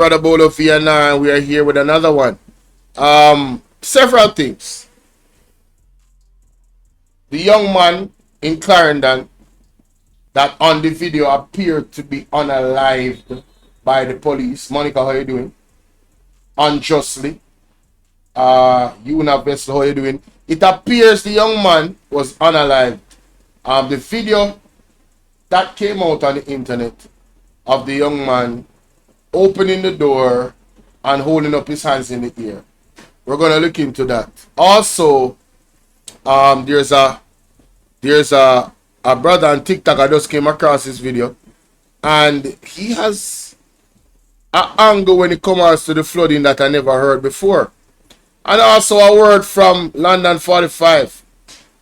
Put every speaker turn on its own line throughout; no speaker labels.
Brother Bolo Fiana, and we are here with another one. Several things. The young man in Clarendon that on the video appeared to be unalived by the police. Monica, how you doing? Unjustly. Unalivings, how you doing? It appears the young man was unalived. The video that came out on the internet of the young man opening the door and holding up his hands in the air. We're gonna look into that. Also, there's a brother on TikTok. I just came across this video, and he has an angle when it comes to the flooding that I never heard before. And also a word from London 45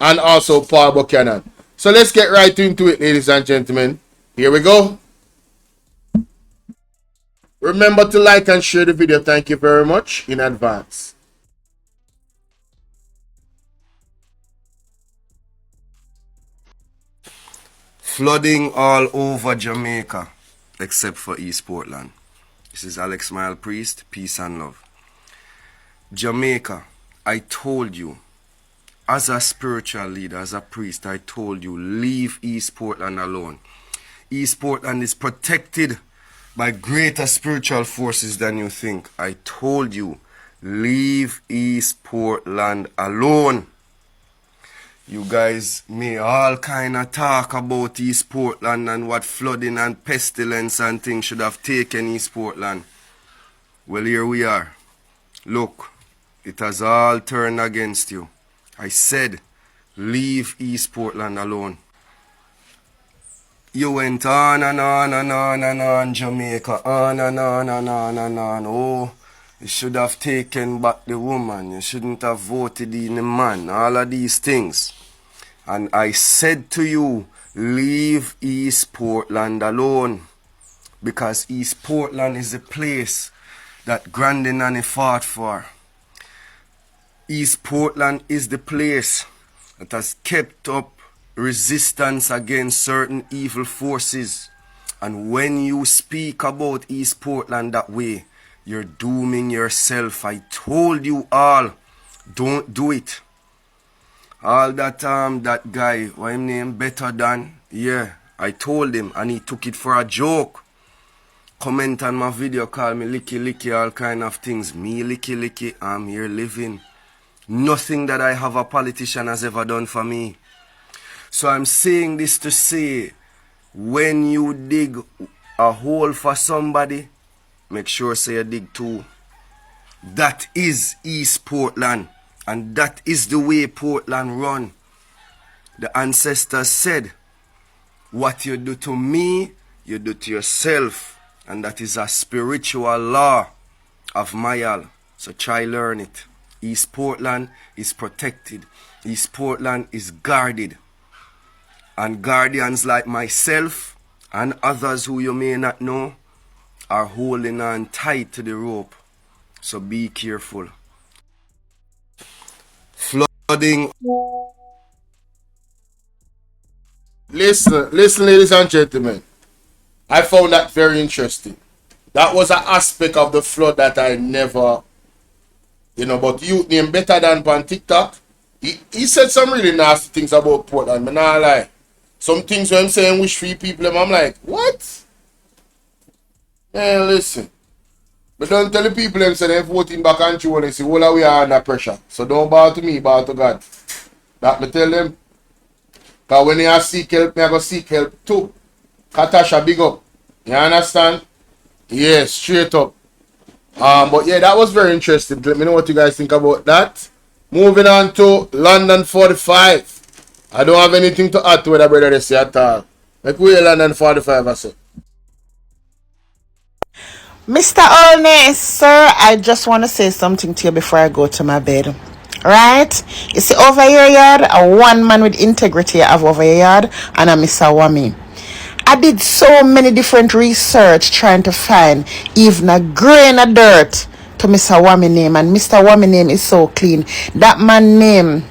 and also Paul Buchanan. So let's get right into it, ladies and gentlemen. Here we go. Remember to like and share the video. Thank you very much in advance.
Flooding all over Jamaica, except for East Portland. This is Alex Mile Priest, peace and love. Jamaica, I told you, as a spiritual leader, as a priest, I told you, leave East Portland alone. East Portland is protected by greater spiritual forces than you think. I told you, leave East Portland alone. You guys may all kind of talk about East Portland and what flooding and pestilence and things should have taken East Portland. Well, here we are. Look, it has all turned against you. I said, leave East Portland alone. You went on and on and on and on, Jamaica, on and on and on and on. Oh, you should have taken back the woman. You shouldn't have voted in the man. All of these things. And I said to you, leave East Portland alone. Because East Portland is the place that Grandy Nanny fought for. East Portland is the place that has kept up resistance against certain evil forces. And when you speak about East Portland that way, you're dooming yourself. I told you all, don't do it. All that that guy, what him name, Better Than, yeah, I told him and he took it for a joke. Comment on my video, call me licky licky, all kind of things. Me licky licky, I'm here living. Nothing that I have a politician has ever done for me. So I'm saying this to say, when you dig a hole for somebody, make sure say you dig two. That is East Portland. And that is the way Portland run. The ancestors said, what you do to me, you do to yourself. And that is a spiritual law of Mayal. So try learn it. East Portland is protected. East Portland is guarded. And guardians like myself and others who you may not know are holding on tight to the rope. So be careful. Flooding.
Listen, ladies and gentlemen. I found that very interesting. That was an aspect of the flood that I never, but you name Better Than on TikTok. He said some really nasty things about Portland. Man, I lie. Some things when I'm saying wish free people, I'm like, what? Man, listen. But don't tell the people them say they're voting back and you and say, well, we are under pressure. So don't bow to me, bow to God. That me tell them. Because when you seek help, me I go seek help too. Katasha, big up. You understand? Yes, straight up. But yeah, that was very interesting. Let me know what you guys think about that. Moving on to London 45. I don't have anything to add to what the brother they say at all. Like we London 45 I say.
Mr. Olney, sir, I just want to say something to you before I go to my bed. Right? You see, over your yard, a one man with integrity have over your yard, and a Mr. Wami. I did so many different research trying to find even a grain of dirt to Mr. Wami name, and Mr. Wami name is so clean. That man name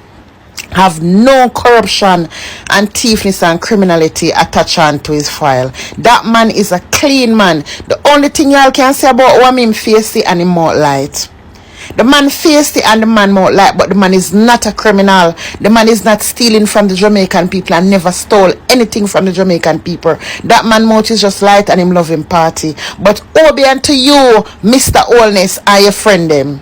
have no corruption and thiefiness and criminality attached onto his file. That man is a clean man. The only thing y'all can say about him face it and him out light. The man faced it and the man more like, but the man is not a criminal. The man is not stealing from the Jamaican people and never stole anything from the Jamaican people. That man mouth is just light and him love him party. But Obi and to you, Mr. Oldness, are your friend them.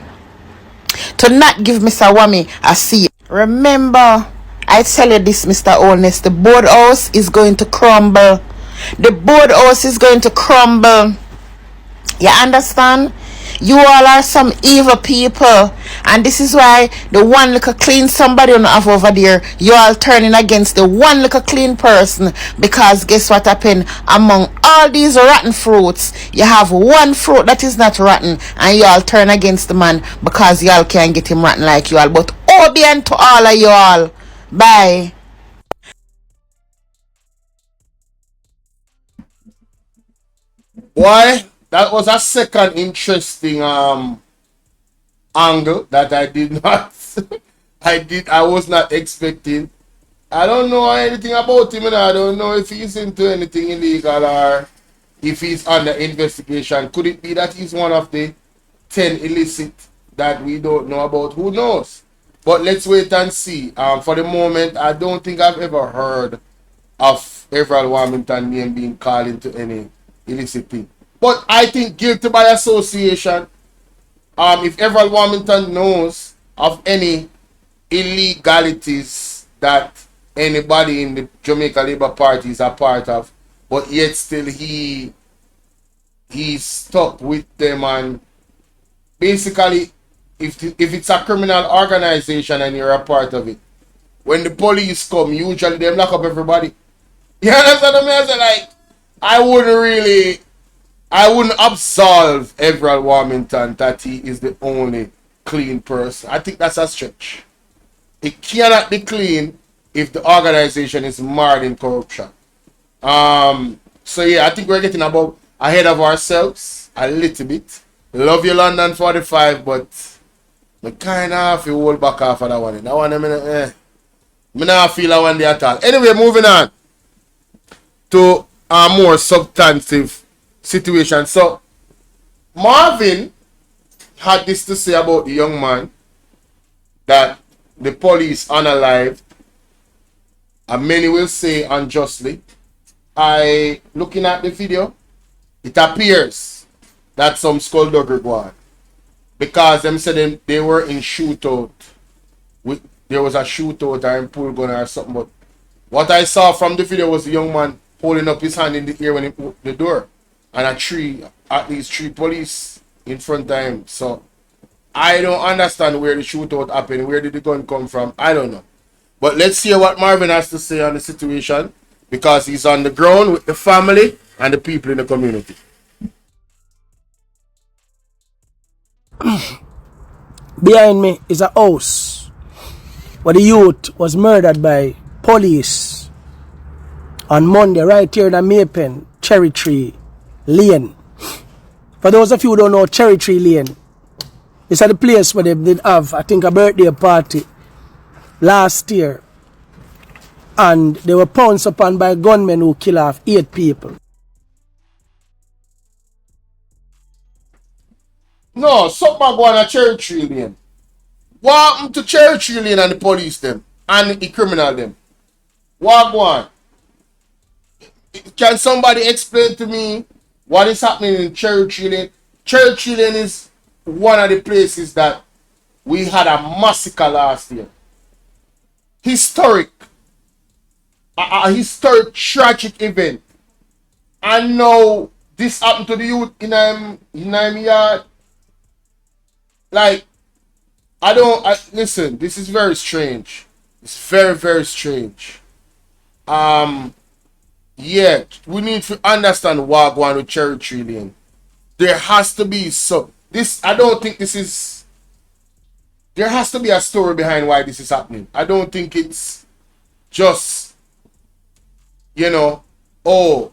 To not give Mr. Wami a seat. Remember, I tell you this, Mr. Oldness, the board house is going to crumble. The board house is going to crumble. You understand? You all are some evil people. And this is why the one little clean somebody you have over there, you all turning against the one little clean person. Because guess what happened? Among all these rotten fruits, you have one fruit that is not rotten. And you all turn against the man because you all can't get him rotten like you all. But obedient to all of you all. Bye.
Boy, that was a second interesting angle that I did not I was not expecting. I don't know anything about him, and I don't know if he's into anything illegal or if he's under investigation. Could it be that he's one of the 10 illicit that we don't know about? Who knows? But let's wait and see. For the moment, I don't think I've ever heard of Everald Warmington name being called into any illicit thing. But I think guilty by association. If Everald Warmington knows of any illegalities that anybody in the Jamaica Labour Party is a part of, but yet still he's stuck with them, and basically if it's a criminal organization and you're a part of it, when the police come, usually they lock up everybody. You understand what I mean? Like, I wouldn't absolve Everald Warmington that he is the only clean person. I think that's a stretch. It cannot be clean if the organization is marred in corruption. So yeah, I think we're getting about ahead of ourselves a little bit. Love you, London 45, but I kind of have to hold back off of that one. That one, I don't feel that one there at all. Anyway, moving on to a more substantive situation. So, Marvin had this to say about the young man that the police unalived, and many will say unjustly. Looking at the video, it appears that some skullduggery go on, because them said they were in shootout. There was a shootout or in pool gun or something, but what I saw from the video was the young man holding up his hand in the air when he opened the door, and at least three police in front of him. So I don't understand where the shootout happened. Where did the gun come from? I don't know. But let's hear what Marvin has to say on the situation, because he's on the ground with the family and the people in the community.
Behind me is a house where the youth was murdered by police on Monday right here in the Maypen, Cherry Tree Lane. For those of you who don't know Cherry Tree Lane, this is the place where they did have, I think, a birthday party last year, and they were pounced upon by gunmen who killed off 8 people.
No, something going on Cherry Tree Lane. What happened to Cherry Tree Lane and the police them and the criminal them? What go on? Can somebody explain to me what is happening in Cherry Tree Lane? Cherry Tree Lane is one of the places that we had a massacre last year. Historic. A historic tragic event. And now this happened to the youth in my yard. Like, listen, this is very strange. It's very, very strange. Yeah, we need to understand what going on with Cherry Tree Lane. There has to be there has to be a story behind why this is happening. I don't think it's just,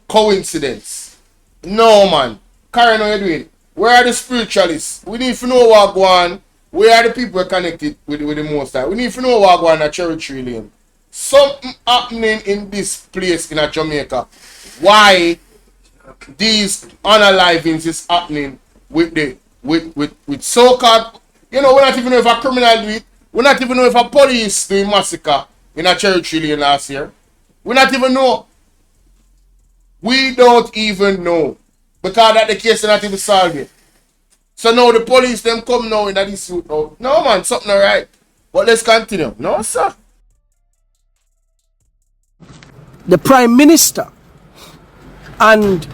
coincidence. No, man. Karen, how you doing? Where are the spiritualists? We need to know what go on we are the people connected with the most time. We need to know what going on at Cherry Tree Lane. Something happening in this place in Jamaica. Why these unalivings is happening with the with so-called, you know, we not even know if a criminal do it. We not even know if a police doing massacre in a Cherry Tree Lane last year. We not even know. We don't even know. Because that the case is not even solved yet. So now the police them come now in this suit. Oh, no man, something alright. But let's continue. No, sir.
The Prime Minister and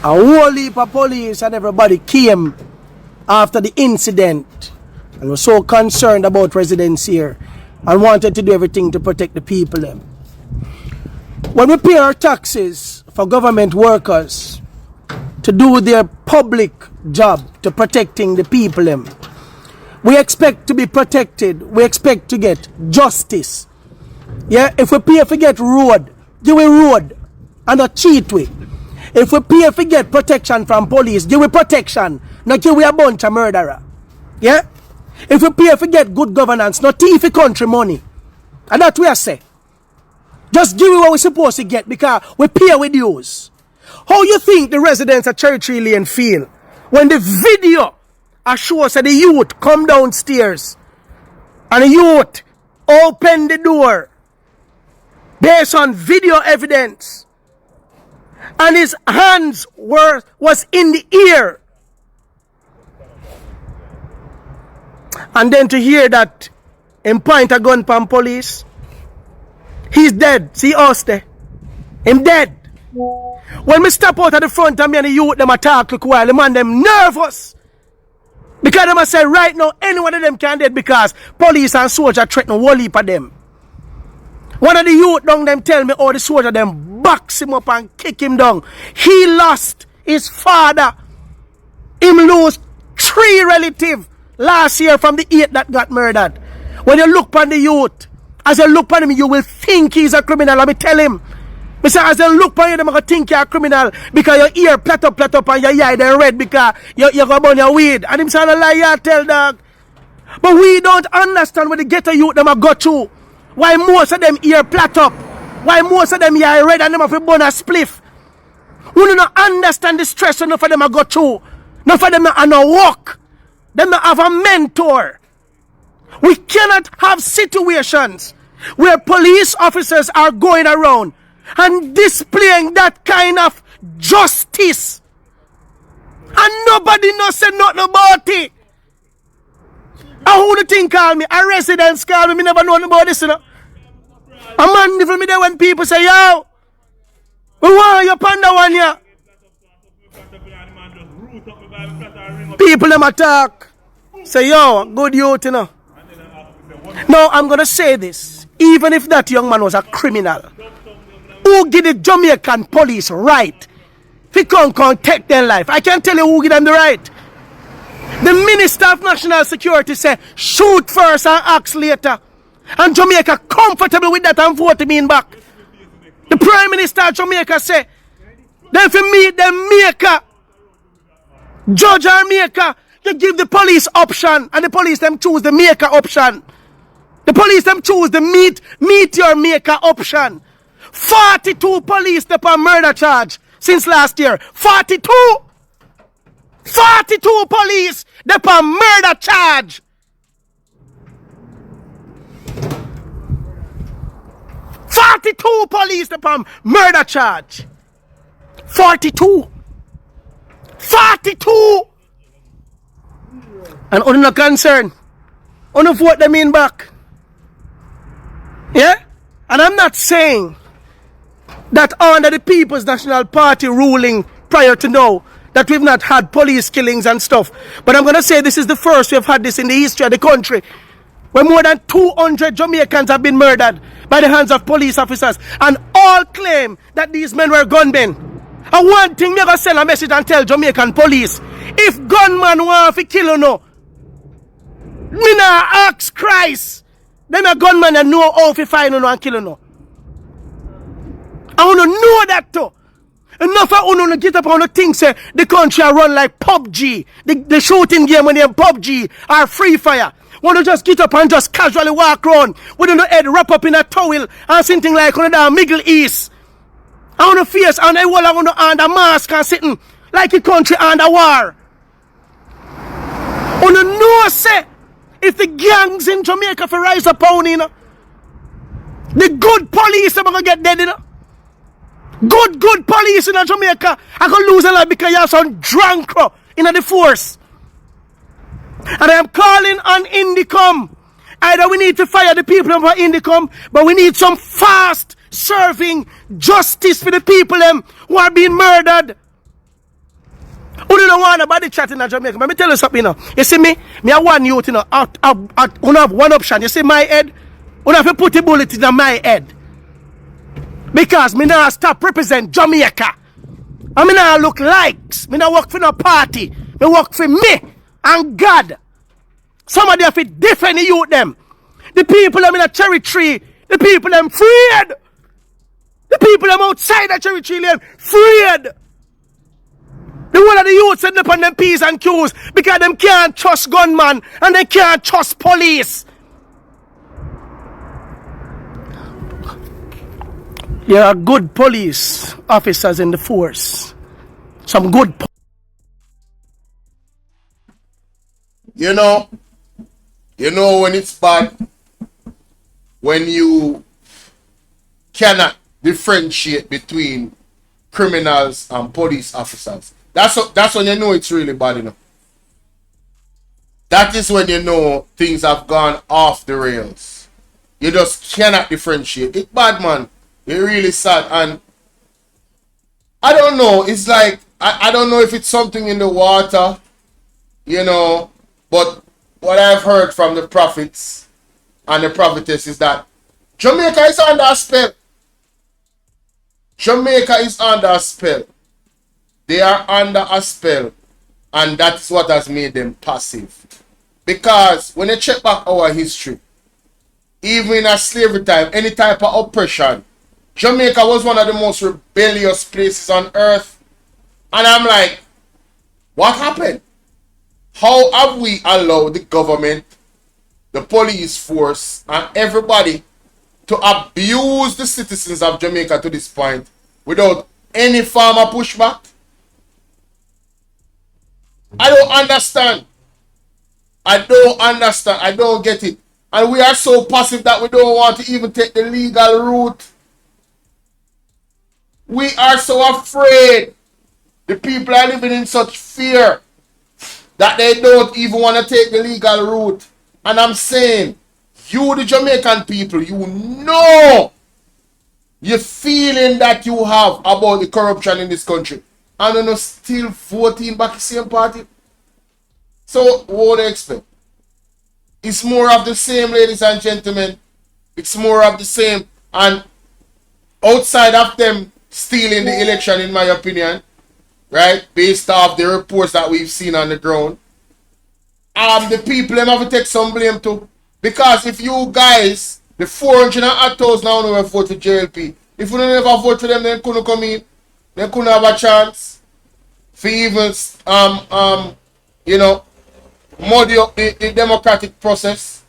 a whole heap of police and everybody came after the incident and was so concerned about residents here and wanted to do everything to protect the people them. When we pay our taxes for government workers to do their public job to protecting the people them, we expect to be protected. We expect to get justice. Yeah, if we pay to get road, give we road and not cheat we. If we pay to get protection from police, give we protection, not give we a bunch of murderer. Yeah? If we pay to get good governance, not thief country money. And that's what I say. Just give me what we're supposed to get because we pay with dues. How you think the residents of Cherry Tree Lane feel when the video shows that the youth come downstairs and the youth open the door based on video evidence and his hands was in the air, and then to hear that him point a gun pan police, he's dead. See us there, him dead. When me step out at the front of me and the youth them attack look while, the man them nervous. Because them a say right now any one of them can dead because police and soldier threaten a whole heap of them. One of the youth down them tell me how the soldier them box him up and kick him down. He lost his father. Him lose 3 relatives last year from the 8 that got murdered. When you look upon the youth, as you look upon him, you will think he's a criminal. Let me tell him. Because as you look upon him, they're going to think you're a criminal because your ear plat up and your eye they're red because you're going to burn your weed. And him saying a lie, you tell dog. But we don't understand what the ghetto youth them a go through. Why most of them ear plat up? Why most of them ear red and them have a burn a spliff? We do not understand the stress enough of them a go through. Enough of them are no work. Them not have a mentor. We cannot have situations where police officers are going around and displaying that kind of justice and nobody knows say nothing about it. And who the thing call me? A resident call me. Me never know about this, you know. A man for me there when people say, yo, we want your panda one here. People them attack. Say, yo, good youth, you know. Now, I'm going to say this. Even if that young man was a criminal, who give the Jamaican police right to come take their life? I can tell you who give them the right. The Minister of National Security say, shoot first and ask later. And Jamaica comfortable with that and vote me in back. The Prime Minister of Jamaica say, then for me, the maker, judge or maker, you give the police option and the police them choose the maker option. The police them choose the meet your maker option. 42 police up on murder charge since last year. 42 police up on murder charge. 42 police up on murder charge. 42. And on no concern. On no vote them in back. Yeah? And I'm not saying that under the People's National Party ruling prior to now that we've not had police killings and stuff. But I'm going to say this is the first we've had this in the history of the country. Where more than 200 Jamaicans have been murdered by the hands of police officers. And all claim that these men were gunmen. And one thing, me going to send a message and tell Jamaican police. If gunman want to kill you no, me not ask Christ. Them a gunman and know how to find you and kill you no. I want to know that too. Enough of uno get up on the thing say the country are run like PUBG, the shooting game when they PUBG or Free Fire. Want to just get up and just casually walk around with the head wrap up in a towel and something like on the Middle East. On the face and the wall on the under mask and sitting like a country under war. On the no say if the gangs in Jamaica for rise up on you know, the good police are gonna get dead you know. Good police in Jamaica I gonna lose a lot because you have some drunk in the force. And I am calling on Indicom. Either we need to fire the people of Indicom, but we need some fast serving justice for the people who are being murdered. Who don't want a body chat in Jamaica? Let me tell you something, you know. You see me have one youth, you know, you have one option. You see my head? You have to put a bullet in my head. Because me now stop represent Jamaica. And me now look likes. Me now work for no party. Me work for me and God. Somebody have to defend the youth them. The people them in a cherry tree. The people them freed. The people them outside the cherry tree them freed. The one of the youth setting up on them P's and Q's because them can't trust gunman and they can't trust police. There are good police officers in the force. Some good
You know when it's bad, when you cannot differentiate between criminals and police officers. That's when you know it's really bad enough. That is when you know things have gone off the rails. You just cannot differentiate. It's bad, man. It's really sad. And I don't know. It's like, I don't know if it's something in the water, you know, but what I've heard from the prophets and the prophetess is that Jamaica is under a spell. Jamaica is under a spell. They are under a spell, and that's what has made them passive. Because when you check back our history, even in a slavery time, any type of oppression, Jamaica was one of the most rebellious places on earth. And I'm like, what happened? How have we allowed the government, the police force, and everybody to abuse the citizens of Jamaica to this point without any form of pushback? I don't understand. I don't get it. And we are so passive that we don't want to even take the legal route. We are so afraid. The people are living in such fear that they don't even want to take the legal route. And I'm saying, you the Jamaican people, you know the feeling that you have about the corruption in this country. And you're still voting back the same party. So what do you expect? It's more of the same, ladies and gentlemen. It's more of the same. And outside of them stealing the election, in my opinion, right, based off the reports that we've seen on the ground, the people them have to take some blame too. Because if you guys, the 400,000 now who have voted for JLP, if you don't ever vote for them, they couldn't come in. They couldn't have a chance for even you know, muddy up the democratic process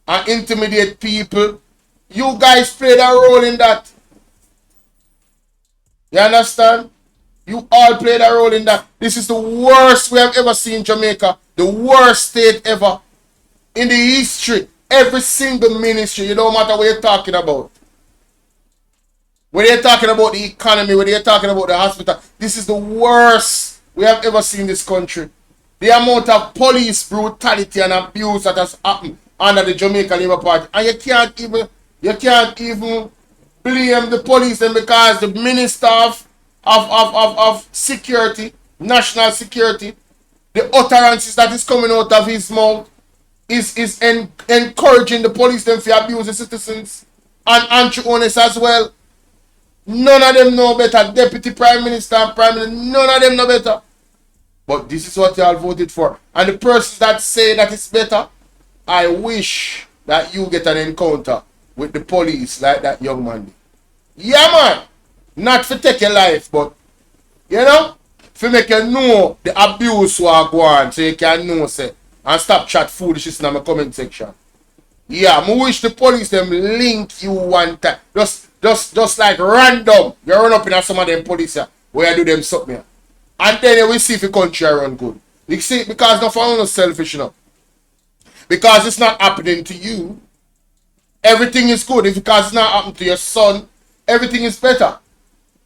and intimidate people. You guys played a role in that. You understand? You all played a role in that. This is the worst we have ever seen in Jamaica. The worst state ever. In the history. Every single ministry. You don't matter what you're talking about. When you're talking about the economy, when you're talking about the hospital. This is the worst we have ever seen in this country. The amount of police brutality and abuse that has happened under the Jamaica Labour Party. And you can't even blame the police then because the minister of security, national security, the utterances that is coming out of his mouth is encouraging the police them to abuse the citizens and anti-owners as well. None of them know better. Deputy Prime Minister and Prime Minister, none of them know better. But this is what you all voted for. And the persons that say that it's better, I wish that you get an encounter with the police like that young man did. Yeah, man. Not to take your life, but, you know, to make you know the abuse will go on so you can know, say, and stop chat foolishness in my comment section. Yeah, I wish the police them link you one time. Just like random. You run up in some of them police here, where you do them something here. And then you will see if the country run good. You see, because not for no selfish enough. Because it's not happening to you. Everything is good. If because it's not happening to your son, everything is better.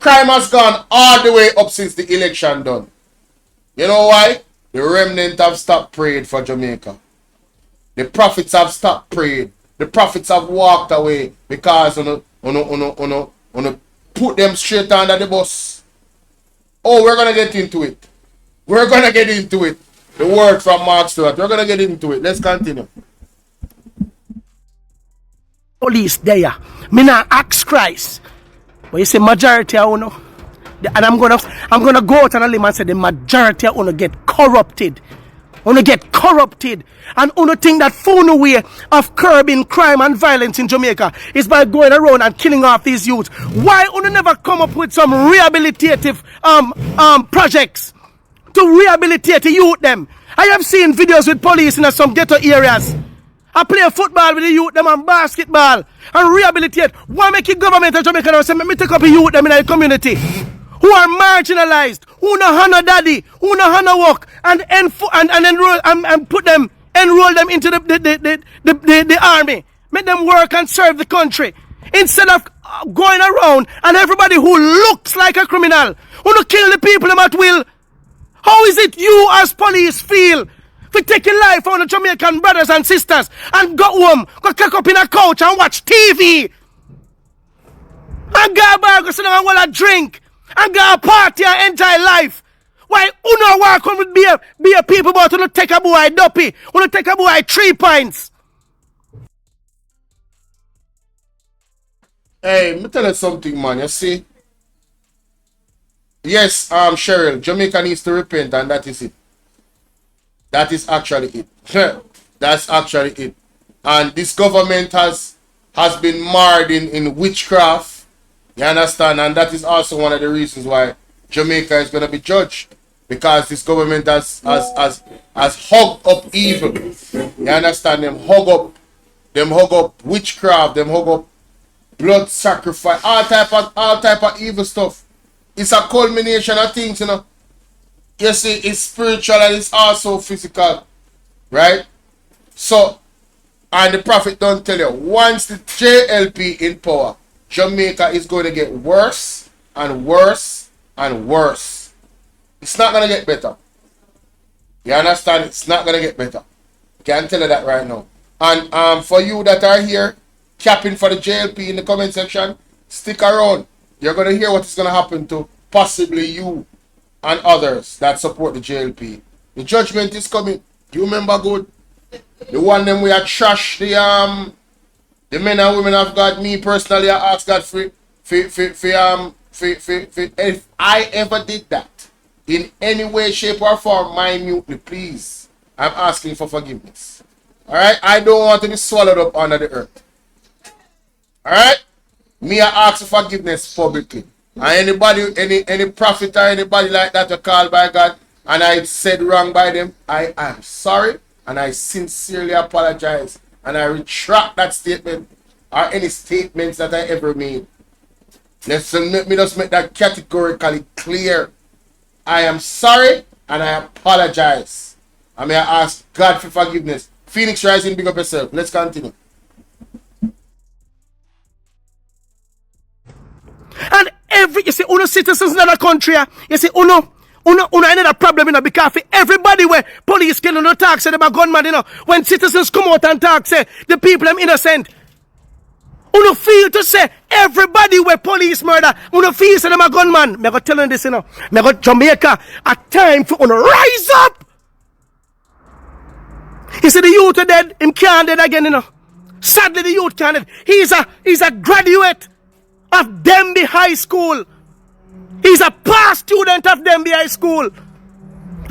Crime has gone all the way up since the election done. You know why? The remnant have stopped praying for Jamaica. The prophets have stopped praying. The prophets have walked away because put them straight under the bus. Oh, we're gonna get into it. We're gonna get into it. The word from Mark Stewart. We're gonna get into it. Let's continue.
Police there. Me not ask Christ. But you say majority of uno. And I'm gonna go out on a limb and say the majority of uno get corrupted. Uno get corrupted. And uno think that phone way of curbing crime and violence in Jamaica is by going around and killing off these youths. Why uno never come up with some rehabilitative projects to rehabilitate the youth them? I have seen videos with police in some ghetto areas. I play football with the youth them and basketball and rehabilitate. Why make the government of Jamaica now say, let me take up the youth them in the community who are marginalized, who no have no daddy, who no have no work, and enroll and put them, enroll them into the army, make them work and serve the country, instead of going around and everybody who looks like a criminal, who no kill the people them at will. How is it you as police feel for taking life on the Jamaican brothers and sisters and go home, go kick up in a couch and watch TV, and go back, go sit down and want a drink, and go a party and enjoy life? Why uno walk on with be a people but uno take a boy dopey, uno take a boy 3 pints?
Hey, me tell you something, man. You see? Yes, Cheryl, Jamaica needs to repent, and that is it. That is actually it. That's actually it. And this government has been marred in witchcraft. You understand? And that is also one of the reasons why Jamaica is going to be judged. Because this government has hugged up evil. You understand? Them hug up witchcraft, them hug up blood sacrifice, all type of evil stuff. It's a culmination of things, you know. You see, it's spiritual and it's also physical. Right? So, and the prophet don't tell you, once the JLP in power, Jamaica is going to get worse and worse and worse. It's not going to get better. You understand? It's not going to get better. Can't tell you that right now. And for you that are here, capping for the JLP in the comment section, stick around. You're going to hear what is going to happen to possibly you and others that support the JLP. The judgment is coming. You remember good? The one them we are trash the men and women of God. Me personally, I ask God for if I ever did that in any way, shape, or form, minutely, please, I'm asking for forgiveness. Alright? I don't want to be swallowed up under the earth. Alright? Me, I ask for forgiveness publicly. And anybody, any prophet or anybody like that are called by God and I said wrong by them, I am sorry and I sincerely apologize. And I retract that statement or any statements that I ever made. Let me just make that categorically clear. I am sorry and I apologize. I may ask God for forgiveness. Phoenix Rising, big up yourself. Let's continue.
And you see, uno citizens in another country, you see, uno another problem, you know, because everybody where police kill no talk, say them a gunman, you know, when citizens come out and talk, say the people them innocent. Uno feel to say everybody where police murder, uno feel say them a gunman. Me go tell you this, you know, me go Jamaica, a time for uno rise up. You see the youth are dead, him can't dead again, you know. Sadly the youth can't dead. He's a graduate of Denby High School. He's a past student of Denby High School.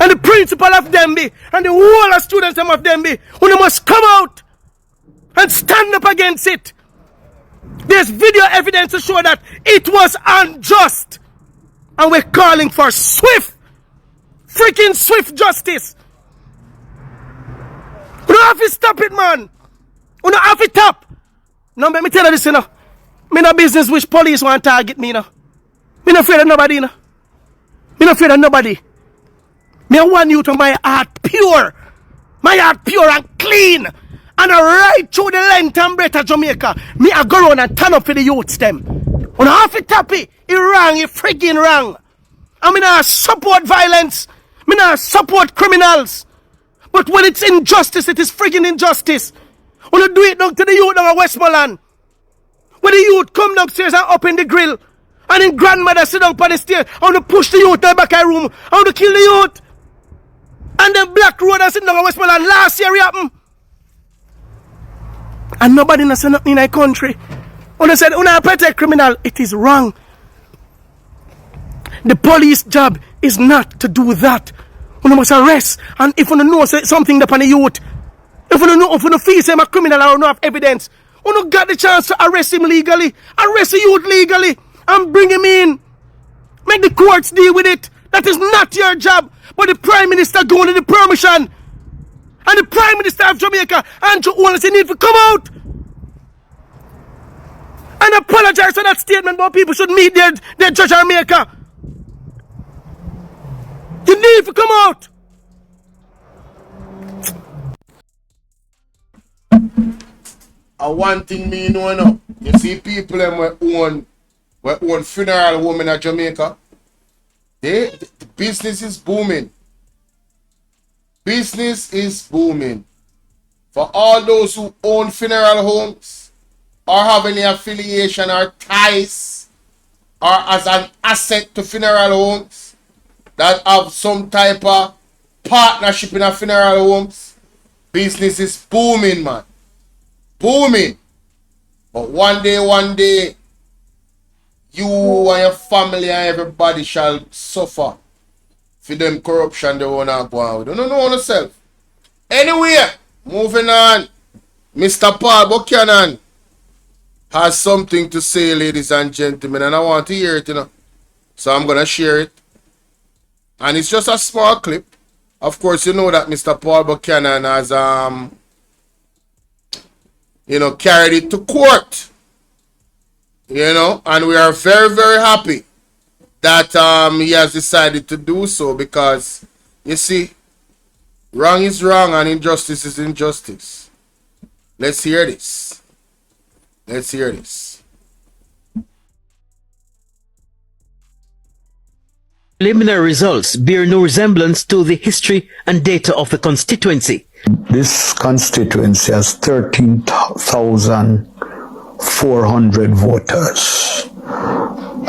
And the principal of Denby and the whole of students of Denby, who must come out and stand up against it. There's video evidence to show that it was unjust. And we're calling for swift, freaking swift justice. We don't have to stop it, man. We don't have to stop. Now, let me tell you this, you know. Me no business which police want to target me, you know. Me not afraid of nobody, you know. Me not afraid of nobody. Me want you to my heart pure. My heart pure and clean. And I ride through the length and breadth of Jamaica. Me I go around and turn up for the youths them. When I have to tap it wrong, it friggin' wrong. I mean I support violence. Me not support criminals. But when it's injustice, it is friggin' injustice. When you do it down to the youth down at Westmoreland. When the youth come downstairs and up in the grill. And then grandmother sit down on the stairs. I want to push the youth to the back of the room. I want to kill the youth. And the black road that sit down at Westmoreland last year it happened. And nobody not say nothing in our country. When they said, when I protect criminal, it is wrong. The police job is not to do that. When must arrest, and if you know something upon the youth, if you know, if you feel him a criminal or not have evidence, you got the chance to arrest him legally, arrest the youth legally, and bring him in. Make the courts deal with it. That is not your job. But the Prime Minister going to the permission. And the Prime Minister of Jamaica, Andrew Holness, he need to come out and apologize for that statement about people should meet their judge in Jamaica. You need to come out.
One thing me know now, you see people them we own funeral home in Jamaica. The business is booming. Business is booming. For all those who own funeral homes or have any affiliation or ties or as an asset to funeral homes that have some type of partnership in a funeral homes, business is booming, man. Booming. But one day, you and your family and everybody shall suffer for them corruption they wanna go on with. Don't know yourself. Anyway, moving on. Mr. Paul Buchanan has something to say, ladies and gentlemen, and I want to hear it, you know. So I'm gonna share it. And it's just a small clip. Of course, you know that Mr. Paul Buchanan has carried it to court. And we are very, very happy that he has decided to do so, because you see, wrong is wrong and injustice is injustice. Let's hear this. Let's hear this.
Preliminary results bear no resemblance to the history and data of the constituency.
This constituency has 13,400 voters,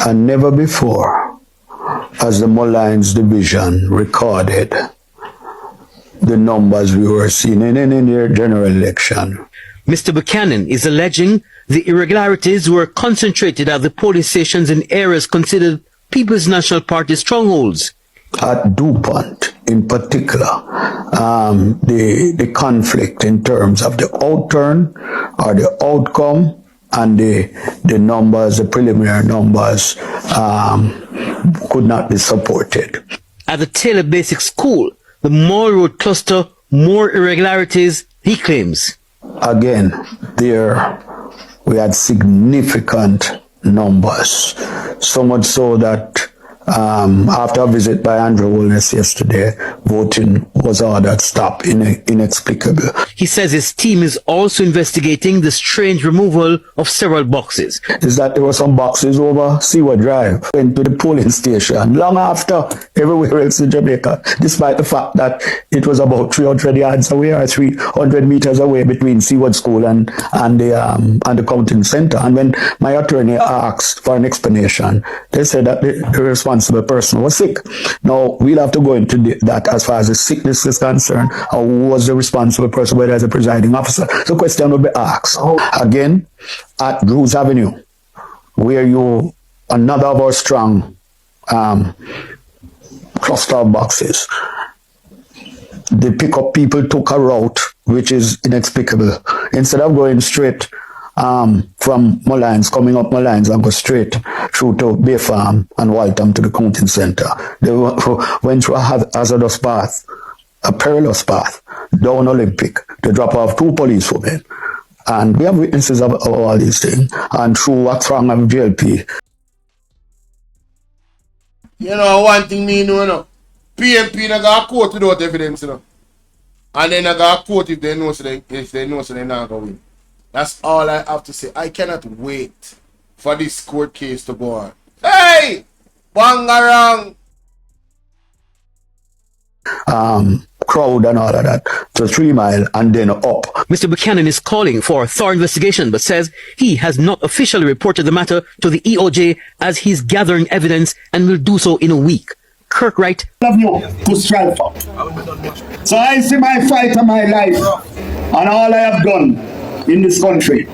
and never before has the Mullines division recorded the numbers we were seeing in any general election.
Mr. Buchanan is alleging the irregularities were concentrated at the polling stations in areas considered People's National Party strongholds.
At DuPont, in particular, the conflict in terms of the outturn or the outcome and the numbers, the preliminary numbers, could not be supported.
At the Taylor Basic School, the Mall Road cluster, more irregularities, he claims.
Again, there we had significant numbers, so much so that after a visit by Andrew Holness yesterday, voting was ordered stopped inexplicable.
He says his team is also investigating the strange removal of several boxes.
Is that there were some boxes over Seaward Drive, went to the polling station long after everywhere else in Jamaica, despite the fact that it was about 300 yards away or 300 meters away between Seaward School and the counting center. And when my attorney asked for an explanation, they said that the responsible person was sick. Now, we'll have to go into that as far as the sickness is concerned, or who was the responsible person, whether as a presiding officer. The question will be asked. Again, at Drews Avenue, where another of our strong cluster of boxes, the pickup people took a route which is inexplicable. Instead of going straight from Mullines, coming up Mullines and go straight through to Bay Farm and Waltham to the counting centre. They went through a hazardous path, a perilous path, down Olympic, to drop off 2 policewomen. And we have witnesses of all these things. And through what's wrong with JLP.
You know, one thing me know, you know, PMP not got court without evidence, you know. And then I got court if they know so they not going to win. That's all I have to say. I cannot wait for this court case to go on. Hey! Bangarang!
Crowd and all of that to 3 Mile and then up.
Mr. Buchanan is calling for a thorough investigation, but says he has not officially reported the matter to the EOJ as he's gathering evidence and will do so in a week. Kirk Wright.
Love you to strive for. So I see my fight of my life and all I have done in this country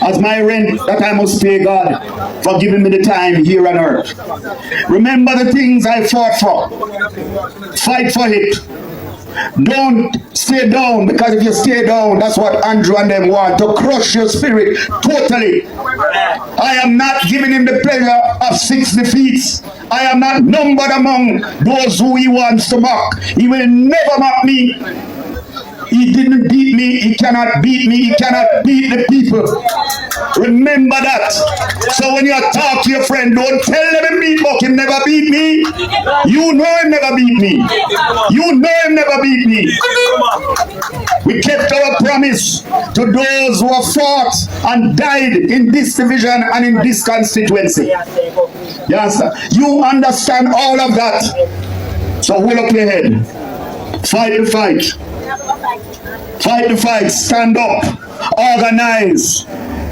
as my rent that I must pay God for giving me the time here on earth. Remember the things I fought for. Fight for it. Don't stay down, because if you stay down, that's what Andrew and them want, to crush your spirit totally. I am not giving him the pleasure of 6 defeats. I am not numbered among those who he wants to mock. He will never mock me. He didn't beat me, he cannot beat me, he cannot beat the people. Remember that. So when you talk to your friend, don't tell them him beat Buck, him never beat me. You know him never beat me. You know him never beat me. We kept our promise to those who have fought and died in this division and in this constituency. Yes, you understand all of that. So hold up your head. Fight the fight. Fight the fight, stand up, organize,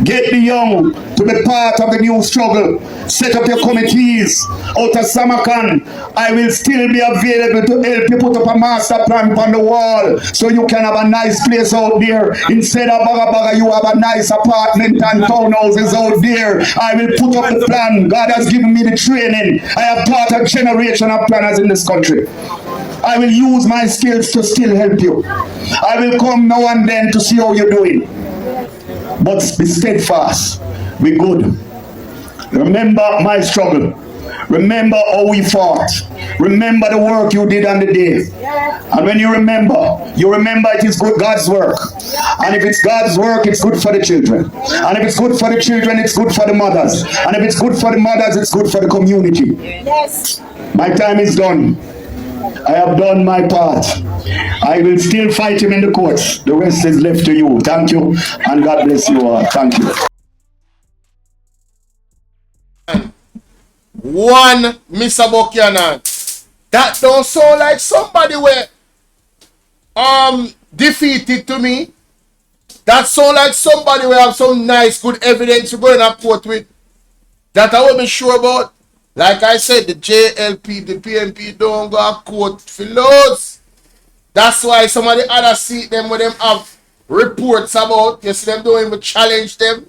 get the young to be part of the new struggle, set up your committees. Out of Samarkand, I will still be available to help you put up a master plan on the wall so you can have a nice place out there. Instead of Baga, you have a nice apartment and townhouses out there. I will put up the plan. God has given me the training. I have taught a generation of planners in this country. I will use my skills to still help you. I will come now and then to see how you're doing. But be steadfast. Be good. Remember my struggle. Remember how we fought. Remember the work you did on the day. And when you remember it is good God's work. And if it's God's work, it's good for the children. And if it's good for the children, it's good for the mothers. And if it's good for the mothers, it's good for the community. Yes. My time is done. I have done my part. I will still fight him in the courts. The rest is left to you. Thank you, and God bless you all. Thank you.
One Mr. Buchanan. That don't sound like somebody where defeated to me. That sound like somebody where have some nice good evidence to go in a court with. That I wasn't sure about. Like I said, the JLP, the PMP don't go to court for loads. That's why some of the other seat them with them have reports about. You see them don't even challenge them.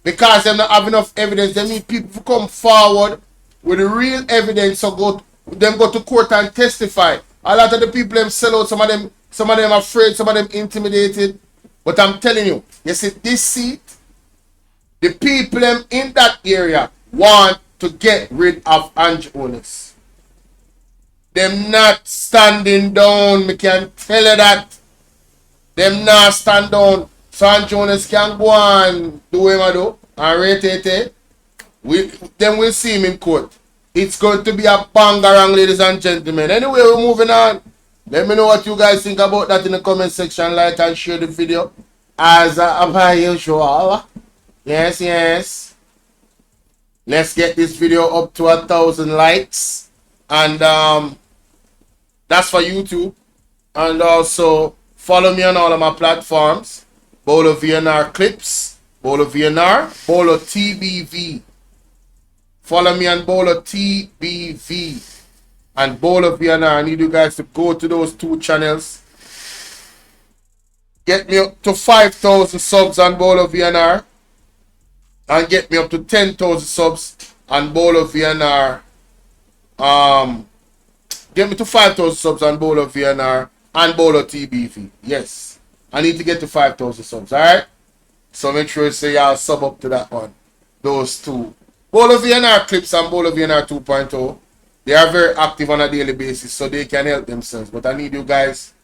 Because they don't have enough evidence. They need people to come forward with the real evidence so go to court and testify. A lot of the people them sell out, some of them afraid, some of them intimidated. But I'm telling you, you see this seat, the people them in that area want to get rid of Andrew Jones. Them not standing down, me can tell you that. Them not stand down. So Andrew Jones can go and do what I do and rate. Then we'll see him in court. It's going to be a bangarang, ladies and gentlemen. Anyway, we're moving on. Let me know what you guys think about that in the comment section. Like and share the video as per usual. Yes. Let's get this video up to 1,000 likes. And that's for YouTube. And also follow me on all of my platforms. Bvrclips, Bolo TBV. Follow me on Bolo TBV and Bolo VNR. I need you guys to go to those 2 channels. Get me up to 5,000 subs on Bolo VNR. And get me up to 10,000 subs on Bolo VNR. Get me to 5,000 subs on Bolo VNR and Bolo TBV. Yes. I need to get to 5,000 subs. Alright? So make sure you say y'all sub up to that one. Those two. Bvrclips and Bvrclips 2.0. They are very active on a daily basis, so they can help themselves. But I need you guys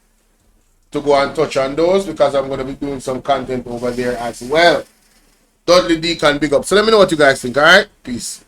to go and touch on those because I'm going to be doing some content over there as well. Dudley Deacon, big up. So let me know what you guys think, alright? Peace.